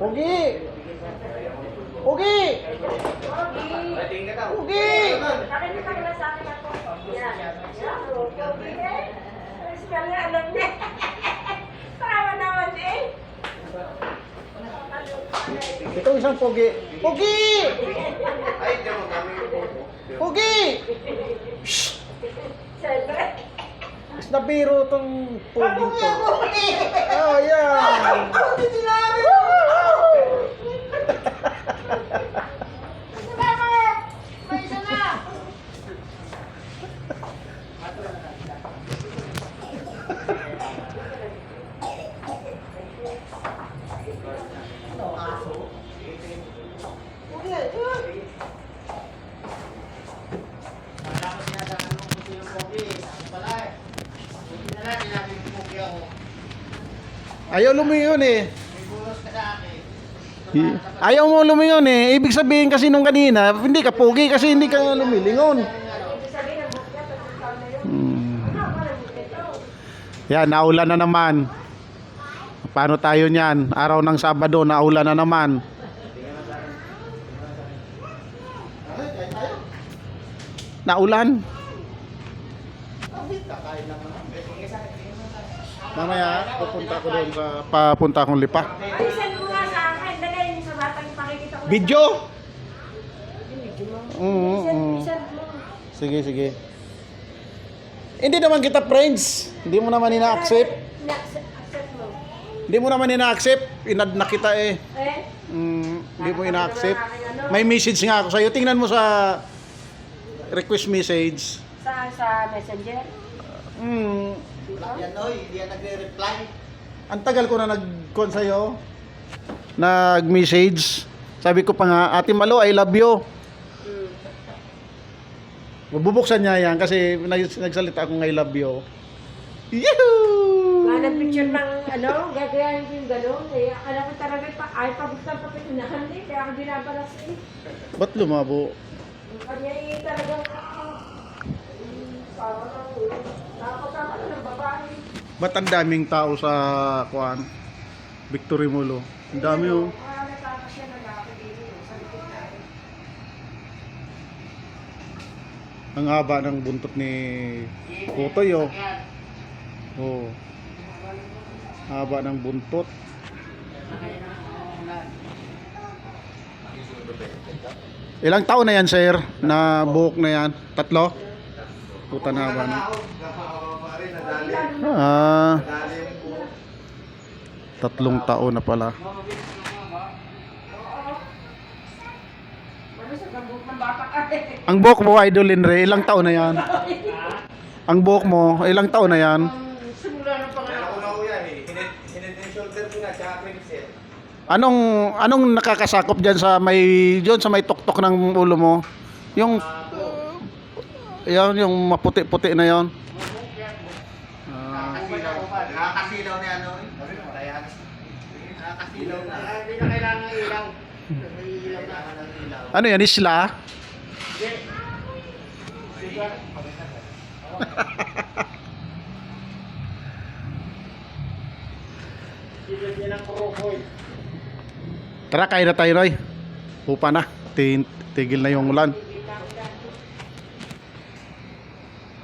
Pogi! Pogi! Pogi! Nakikita ko na sa akin ako. Yan. Pogi eh. Spell na alam niya. Tawa naman eh. Itong isang pogi. Pogi! Ay, di mo kami. Pogi! Shhh! Siyempre. Mas nabiro itong pogi to. Oh, yan! May isa na. Ayaw lumingon eh. Ayaw mo lumingon eh. Ibig sabihin kasi nung kanina, hindi ka pogi kasi hindi ka lumilingon. Ibig sabihin ng bukya, tatlong taon na yun. Yan, naulan na naman. Paano tayo niyan? Araw ng Sabado, naulan na naman. Naulan. Mamaya, pupunta ko doon sa papunta akong Lipa. Alisan mo nga sa akin. Dalayin sa batang pakikita ko. Video? Alisan mo. Sige, sige. Hindi naman kita friends. Hindi mo naman ina-accept. Accept mo. Hindi mo naman ina-accept. Inad na kita eh. Eh? Hindi mo ina-accept. May message nga ako sa'yo. Tingnan mo sa request message. Sa messenger? Yan oy, hindi yan nagre-reply. Ang tagal ko na nag-con sa'yo. Nag-message. Sabi ko pa nga, Ate Malo, I love you. Bubuksan niya yan kasi nagsalita akong I love you. Yahoo! Mga picture ng gagayahin ko yung gano'n. Eh, akala ko talaga ay pabuksan pa pitunahan eh. Kaya ako dinabalas eh. Ba't lumabo? Kanya eh talagang parang nakakasama na ng babae. Ba't ang daming tao sa kuan? Victory Mall. Ang dami oh. Natapos siya nag-ako dito sa likod natin. Ang haba ng buntot ni Kutoy oh. Oh. Haba ng buntot. Ilang taon na yan, sir? Na buhok na yan? 3? Puta na ba na? Ah, 3 taon na pala. Ang buhok mo, Idol Linre, ilang taon na yan? Ang buhok mo, ilang taon na yan? Meron ko na uya eh. Hinit and shoulder ko na, tsaka princess. Anong nakakasakop diyan sa may tuktok ng ulo mo? Yung yung maputi-puti na yon. Nakakasilaw na ano eh. Nakakasilaw na. Hindi na kailangan ng ilaw. May ilaw na. Ano yan, isla? Tara, kain na tayo, Roy. Upa na. Tigil na yung ulan.